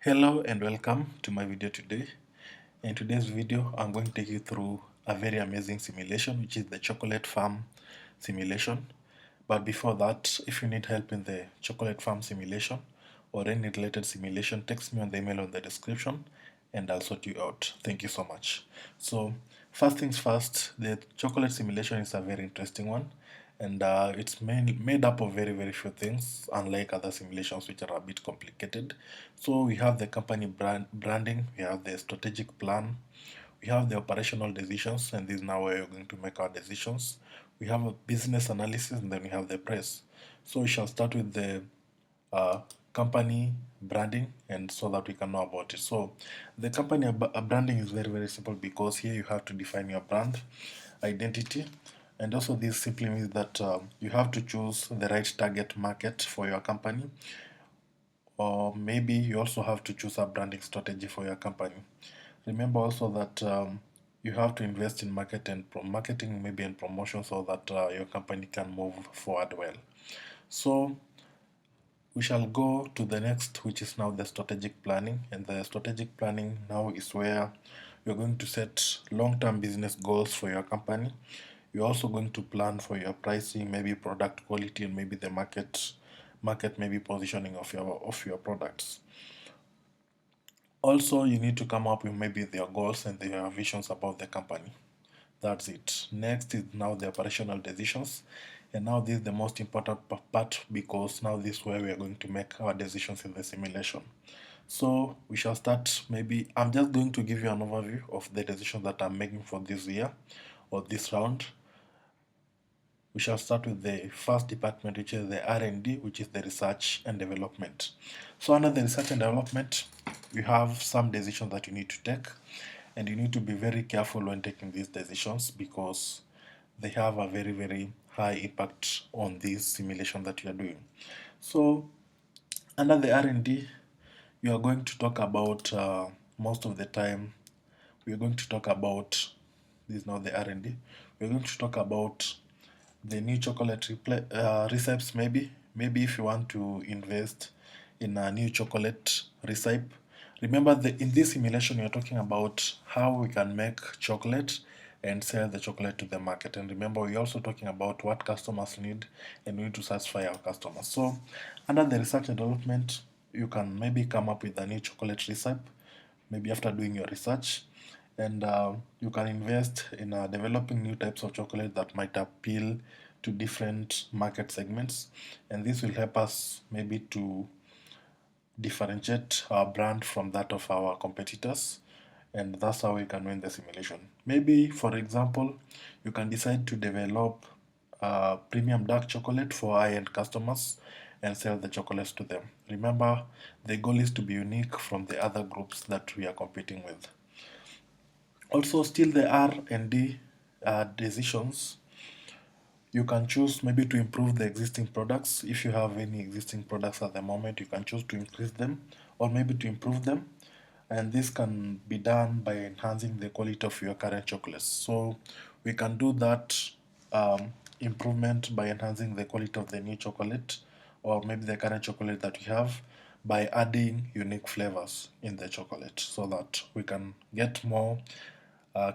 Hello and welcome to my video today. In today's video, I'm going to take you through a very amazing simulation, which is the chocolate farm simulation. But before that, if you need help in the chocolate farm simulation or any related simulation, text me on the email on the description and I'll sort you out. Thank you so much. So, first things first, the chocolate simulation is a very interesting one, and it's made up of very few things, unlike other simulations which are a bit complicated. So we have the company branding, we have the strategic plan, we have the operational decisions, and this is now where you're going to make our decisions. We have a business analysis, and then we have the price. So we shall start with the uh, company branding, and so that we can know about it. So the company branding is very simple, because here you have to define your brand identity, and also this simply means that you have to choose the right target market for your company, or maybe you also have to choose a branding strategy for your company. Remember also that you have to invest in marketing, maybe in promotion, so that your company can move forward well. So we shall go to the next, which is now the strategic planning. And the strategic planning now is where you're going to set long-term business goals for your company. You're also going to plan for your pricing, maybe product quality, and maybe the market maybe positioning of your products. Also, you need to come up with maybe their goals and their visions about the company. That's it. Next is now the operational decisions. And now this is the most important part, because now this is where we are going to make our decisions in the simulation. So we shall start. Maybe I'm just going to give you an overview of the decisions that I'm making for this year or this round. We shall start with the first department, which is the R&D, which is the research and development. So under the research and development, you have some decisions that you need to take, and you need to be very careful when taking these decisions, because they have a very high impact on this simulation that you are doing. So under the R&D, you are going to talk about most of the time, we are going to talk about, this is now the R&D, we're going to talk about the new chocolate recipes. Maybe if you want to invest in a new chocolate recipe. Remember, in this simulation you're talking about how we can make chocolate and sell the chocolate to the market. And remember, we're also talking about what customers need, and we need to satisfy our customers. So under the research and development, you can maybe come up with a new chocolate recipe, maybe after doing your research, and you can invest in developing new types of chocolate that might appeal to different market segments, and this will help us maybe to differentiate our brand from that of our competitors, and that's how we can win the simulation. Maybe, for example, you can decide to develop premium dark chocolate for high-end customers and sell the chocolates to them. Remember, the goal is to be unique from the other groups that we are competing with. Also, still the R&D decisions, you can choose maybe to improve the existing products. If you have any existing products at the moment, you can choose to increase them or maybe to improve them. And this can be done by enhancing the quality of your current chocolates. So we can do that improvement by enhancing the quality of the new chocolate, or maybe the current chocolate that we have, by adding unique flavors in the chocolate, so that we can get more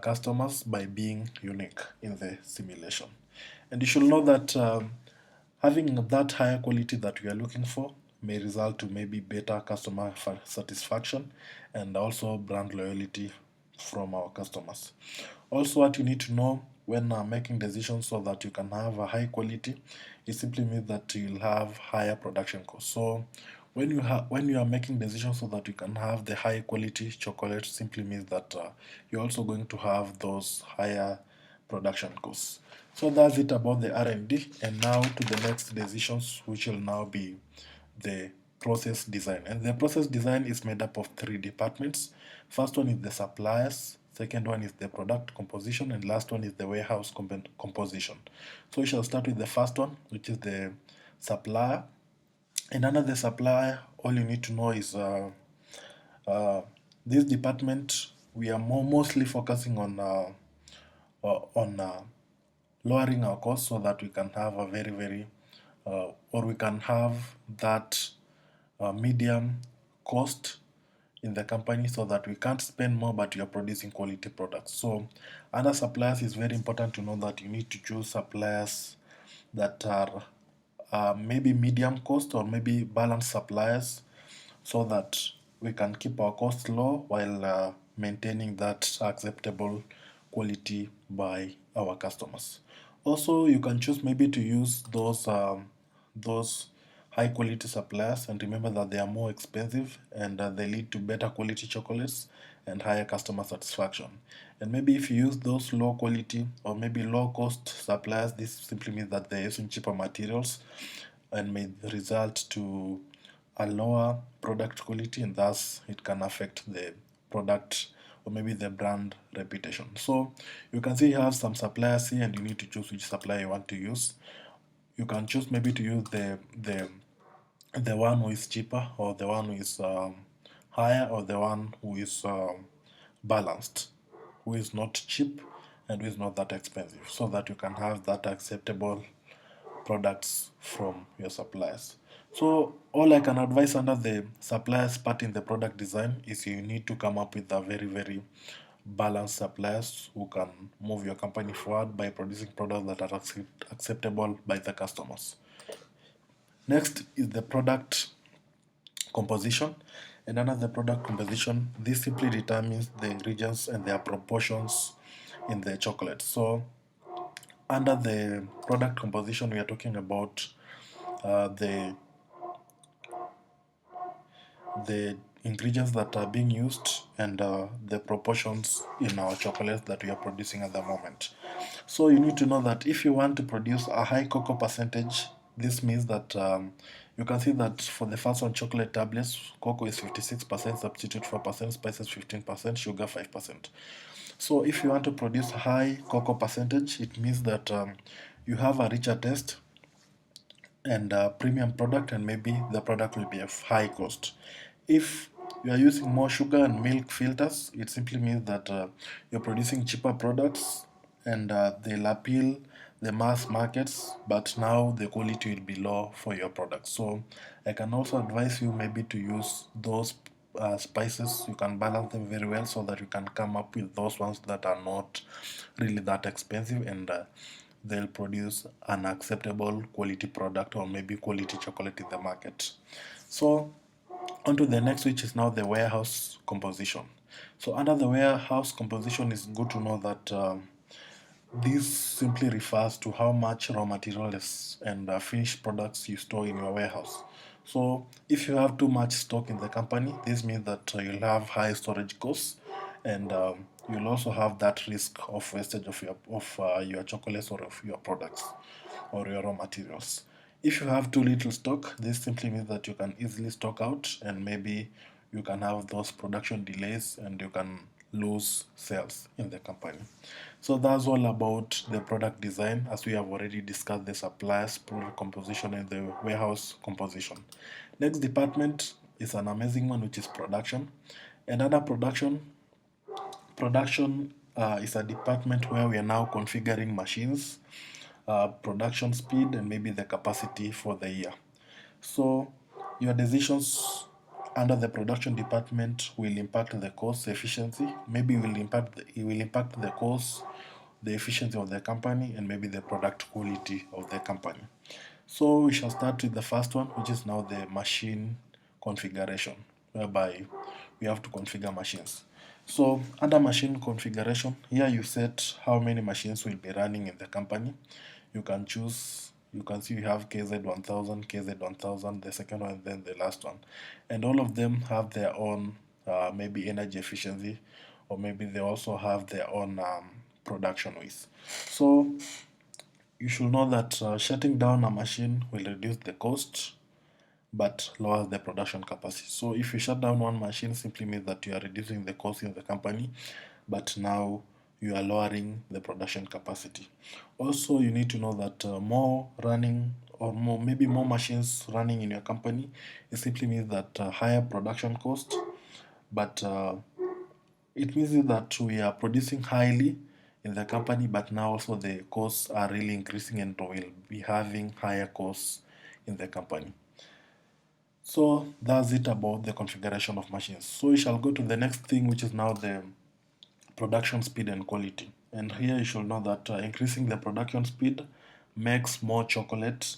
customers by being unique in the simulation. And you should know that having that higher quality that we are looking for may result to maybe better customer satisfaction and also brand loyalty from our customers. Also, what you need to know when making decisions so that you can have a high quality, it simply means that you'll have higher production costs. So when you are making decisions so that you can have the high quality chocolate, simply means that you're also going to have those higher production costs. So that's it about the R&D, and now to the next decisions, which will now be the process design. And the process design is made up of three departments. First one is the suppliers, second one is the product composition, and last one is the warehouse composition. So we shall start with the first one, which is the supplier. And under the supplier, all you need to know is uh, this department, we are mostly focusing on lowering our costs, so that we can have a very or we can have that medium cost in the company so that we can't spend more but you're producing quality products. So other suppliers, is very important to know that you need to choose suppliers that are maybe medium cost or maybe balanced suppliers so that we can keep our costs low while maintaining that acceptable quality by our customers. Also, you can choose maybe to use those high quality suppliers, and remember that they are more expensive and they lead to better quality chocolates and higher customer satisfaction. And maybe if you use those low quality or maybe low cost suppliers, this simply means that they're using cheaper materials and may result to a lower product quality, and thus it can affect the product or maybe the brand reputation. So you can see you have some suppliers here and you need to choose which supplier you want to use. You can choose maybe to use the one who is cheaper, or the one who is higher, or the one who is balanced, who is not cheap and who is not that expensive, so that you can have that acceptable products from your suppliers. So all I can advise under the suppliers part in the product design is you need to come up with a very balanced suppliers who can move your company forward by producing products that are acceptable by the customers. Next is the product composition. And under the product composition, this simply determines the ingredients and their proportions in the chocolate. So under the product composition, we are talking about uh, the the ingredients that are being used and the proportions in our chocolates that we are producing at the moment. So you need to know that if you want to produce a high cocoa percentage, this means that you can see that for the first one, chocolate tablets, cocoa is 56%, substitute 4%, spices 15%, sugar 5%. So if you want to produce high cocoa percentage, it means that you have a richer taste and a premium product, and maybe the product will be of high cost. If you are using more sugar and milk filters, it simply means that you're producing cheaper products and they'll appeal the mass markets, but now the quality will be low for your product. So I can also advise you maybe to use those spices. You can balance them very well so that you can come up with those ones that are not really that expensive, and they'll produce an acceptable quality product or maybe quality chocolate in the market. So on to the next, which is now the warehouse composition. So under the warehouse composition, it's good to know that this simply refers to how much raw materials and finished products you store in your warehouse. So if you have too much stock in the company, this means that you'll have high storage costs, and you'll also have that risk of wastage of your chocolates or of your products or your raw materials. If you have too little stock, this simply means that you can easily stock out, and maybe you can have those production delays and you can lose sales in the company. So that's all about the product design, as we have already discussed the suppliers, product composition, and the warehouse composition. Next department is an amazing one, which is production. And under production is a department where we are now configuring machines, production speed, and maybe the capacity for the year. So your decisions under the production department will impact the cost efficiency. Maybe it will impact the cost, the efficiency of the company, and maybe the product quality of the company. So we shall start with the first one, which is now the machine configuration, whereby we have to configure machines. So under machine configuration, here you set how many machines will be running in the company. You can choose, you can see you have KZ1000, KZ1000, the second one, then the last one. And all of them have their own maybe energy efficiency, or maybe they also have their own production waste. So you should know that shutting down a machine will reduce the cost but lowers the production capacity. So if you shut down one machine, simply means that you are reducing the cost in the company, but now you are lowering the production capacity. Also, you need to know that more running, or more, maybe more machines running in your company, it simply means that higher production cost, but it means that we are producing highly in the company, but now also the costs are really increasing and we'll be having higher costs in the company. So that's it about the configuration of machines. So we shall go to the next thing, which is now the production speed and quality. And here you should know that increasing the production speed makes more chocolate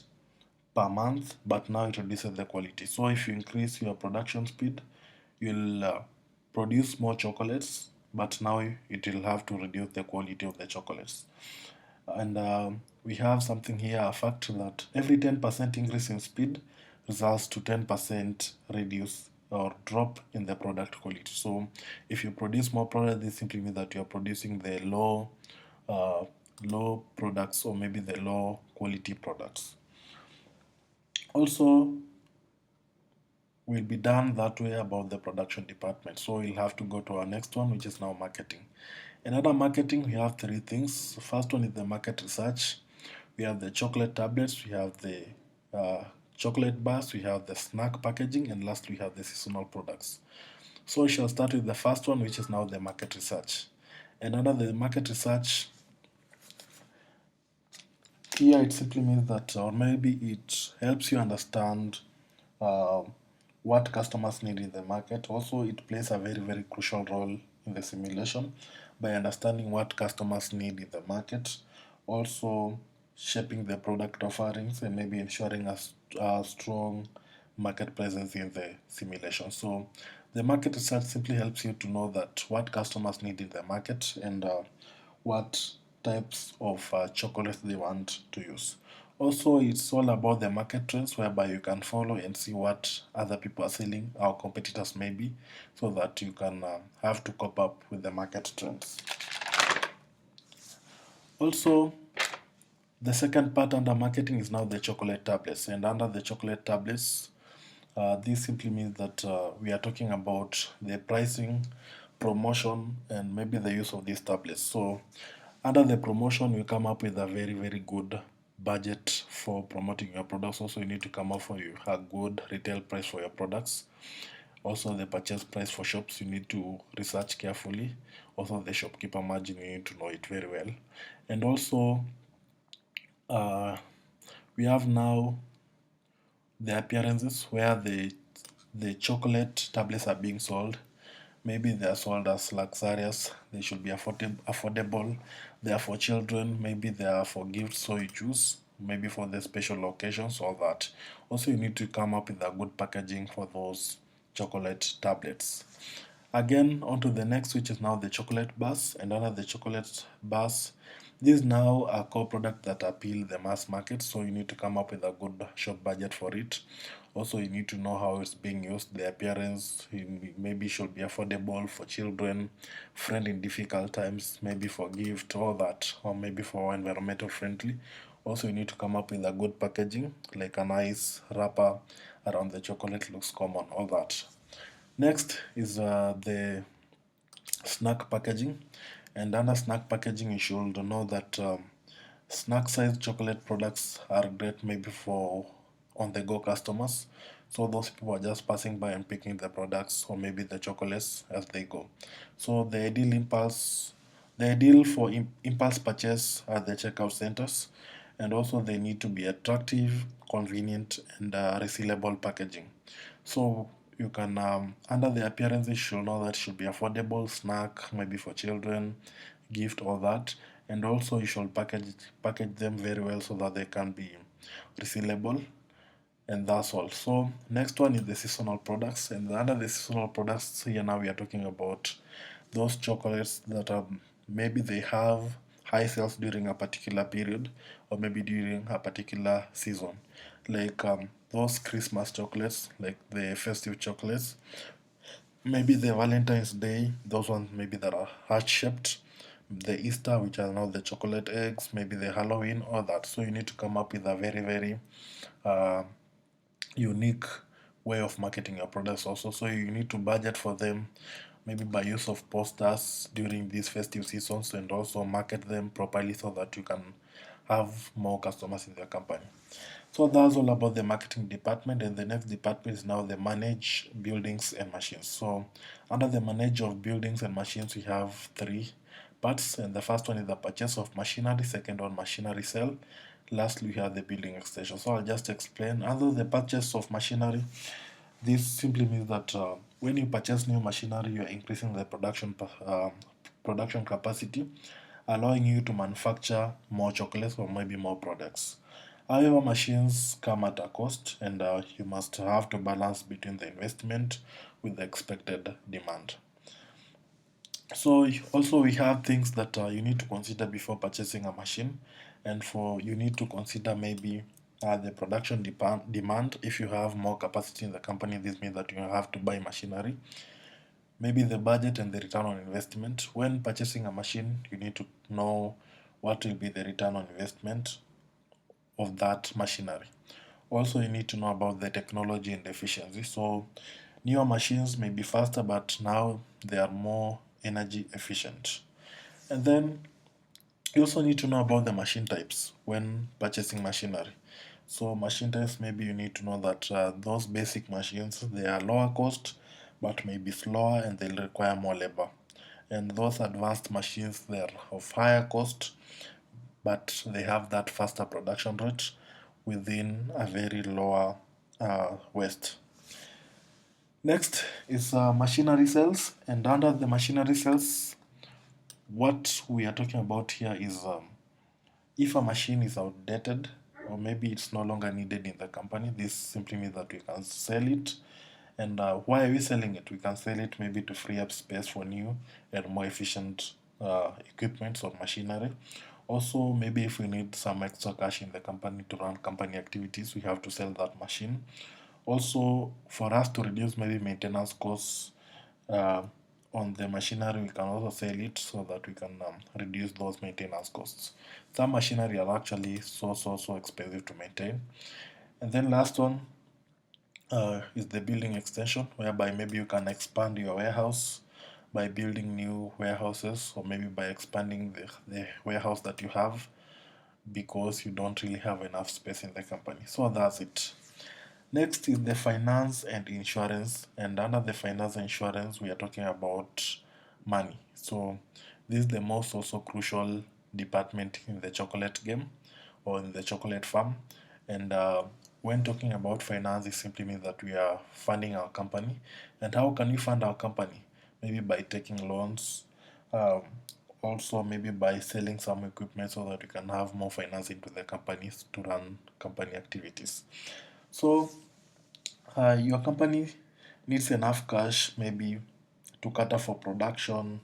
per month, but now it reduces the quality. So if you increase your production speed, you'll produce more chocolates, but now it will have to reduce the quality of the chocolates. And we have something here, a fact that every 10% increase in speed results to 10% reduce or drop in the product quality. So if you produce more product, this simply means that you are producing the uh, low products, or maybe the low quality products. Also, will be done that way about the production department. So we'll have to go to our next one, which is now marketing. In other marketing, we have three things. The first one is the market research. We have the chocolate tablets, we have the chocolate bars, we have the snack packaging, and last we have the seasonal products. So we shall start with the first one, which is now the market research. And under the market research, here it simply means that, or maybe it helps you understand uh, what customers need in the market. Also, it plays a very, very crucial role in the simulation by understanding what customers need in the market. Also, shaping the product offerings and maybe ensuring a strong market presence in the simulation. So, the market research simply helps you to know that what customers need in the market and what types of chocolates they want to use. Also, it's all about the market trends whereby you can follow and see what other people are selling, our competitors maybe, so that you can have to cope up with the market trends. Also, the second part under marketing is now the chocolate tablets. And under the chocolate tablets, this simply means that we are talking about the pricing, promotion, and maybe the use of these tablets. So, under the promotion, you come up with a very, very good budget for promoting your products. Also, you need to come up with a good retail price for your products. Also, the purchase price for shops, you need to research carefully. Also, the shopkeeper margin, you need to know it very well. And also, uh, we have now the appearances where the chocolate tablets are being sold. Maybe they are sold as luxurious. They should be affordable. They are for children. Maybe they are for gifts, so you choose. Maybe for the special occasions, all that. Also, you need to come up with a good packaging for those chocolate tablets. Again, on to the next, which is now the chocolate bars. And under the chocolate bars, this is now a core product that appeal the mass market. So you need to come up with a good shop budget for it. Also, you need to know how it's being used. The appearance maybe should be affordable for children, friend in difficult times, maybe for gift, all that, or maybe for environmental friendly. Also, you need to come up with a good packaging, like a nice wrapper around the chocolate looks common, all that. Next is the snack packaging. And under snack packaging, you should know that snack size chocolate products are great maybe for on the go customers. So those people are just passing by and picking the products or maybe the chocolates as they go. So the ideal for impulse purchase are the checkout centers, and also they need to be attractive, convenient, and resealable packaging. So you can under the appearance you should know that should be affordable snack maybe for children, gift, all that. And also you should package them very well so that they can be resealable, and that's all. So next one is the seasonal products, and under the seasonal products here now we are talking about those chocolates that are maybe they have high sales during a particular period or maybe during a particular season, like those Christmas chocolates, like the festive chocolates, maybe the Valentine's Day, those ones maybe that are heart shaped, the Easter, which are now the chocolate eggs, maybe the Halloween, all that. So you need to come up with a very, very uh, unique way of marketing your products also. So you need to budget for them, maybe by use of posters during these festive seasons, and also market them properly so that you can have more customers in your company. So that's all about the marketing department, and the next department is now the manage buildings and machines. So under the manage of buildings and machines, we have three parts, and the first one is the purchase of machinery, second one machinery sale, lastly we have the building extension. So I'll just explain. Under the purchase of machinery, This simply means that when you purchase new machinery, you are increasing the production capacity, allowing you to manufacture more chocolates or maybe more products. However, machines come at a cost, and you must have to balance between the investment with the expected demand. So also we have things that you need to consider before purchasing a machine, and for you need to consider maybe the production demand. If you have more capacity in the company, this means that you have to buy machinery. Maybe the budget and the return on investment. When purchasing a machine, you need to know what will be the return on investment of that machinery. Also, you need to know about the technology and efficiency. So, newer machines may be faster, but now they are more energy efficient. And then you also need to know about the machine types when purchasing machinery. So, machine types, maybe you need to know that those basic machines, they are lower cost, but may be slower and they'll require more labor. And those advanced machines, they're of higher cost, but they have that faster production rate within a very lower waste. Next is machinery cells, and under the machinery cells, what we are talking about here is if a machine is outdated or maybe it's no longer needed in the company, this simply means that we can sell it. And why are we selling it? We can sell it maybe to free up space for new and more efficient equipment or machinery. Also, maybe if we need some extra cash in the company to run company activities, we have to sell that machine. Also, for us to reduce maybe maintenance costs uh, on the machinery, we can also sell it so that we can reduce those maintenance costs. Some machinery are actually so expensive to maintain. And then last one is the building extension, whereby maybe you can expand your warehouse by building new warehouses, or maybe by expanding the warehouse that you have because you don't really have enough space in the company. So that's it. Next is the finance and insurance, and under the finance and insurance, we are talking about money. So this is the most also crucial department in the chocolate game or in the chocolate farm. And when talking about finance, it simply means that we are funding our company. And how can we fund our company? Maybe by taking loans, um, also maybe by selling some equipment so that we can have more finance into the companies to run company activities. So your company needs enough cash maybe to cater for production,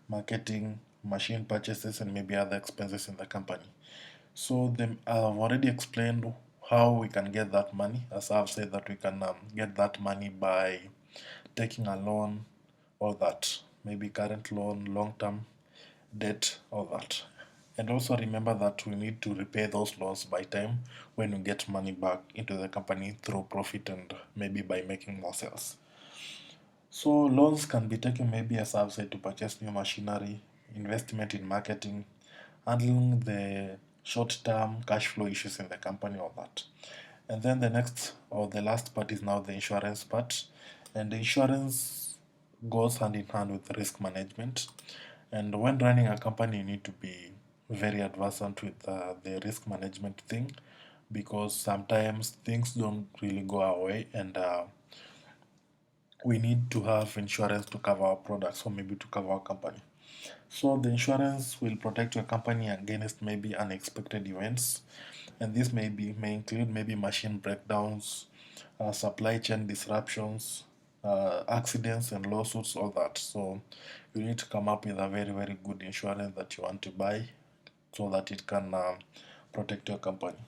marketing, machine purchases, and maybe other expenses in the company. So I've already explained how we can get that money. As I've said that we can get that money by taking a loan, or that maybe current loan, long-term debt, all that. And also remember that we need to repay those loans by time when we get money back into the company through profit and maybe by making more sales. So loans can be taken maybe as I've said to purchase new machinery, investment in marketing, handling the short-term cash flow issues in the company, all that. And then the next or the last part is now the insurance part. And the insurance goes hand in hand with risk management. And when running a company, you need to be very adversant with the risk management thing, because sometimes things don't really go our way, and we need to have insurance to cover our products or maybe to cover our company. So the insurance will protect your company against maybe unexpected events, and this may include maybe machine breakdowns, supply chain disruptions, accidents and lawsuits, all that. So you need to come up with a very good insurance that you want to buy so that it can protect your company.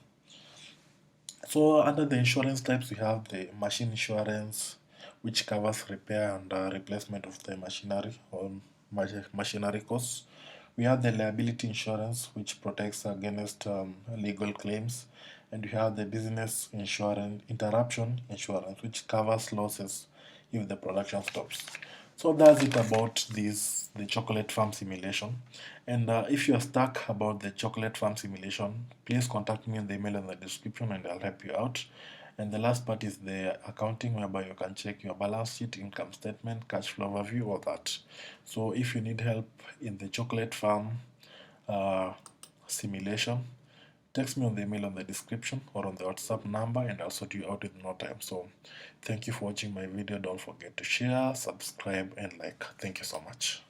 So under the insurance types, we have the machine insurance, which covers repair and replacement of the machinery or machinery costs. We have the liability insurance, which protects against legal claims, and we have the business insurance, interruption insurance, which covers losses if the production stops. So that's it about the chocolate farm simulation. And if you are stuck about the chocolate farm simulation, please contact me in the email in the description and I'll help you out. And the last part is the accounting, whereby you can check your balance sheet, income statement, cash flow overview, all that. So if you need help in the chocolate farm uh, simulation, text me on the email on the description or on the WhatsApp number, and I'll sort you out in no time. So thank you for watching my video. Don't forget to share, subscribe, and like. Thank you so much.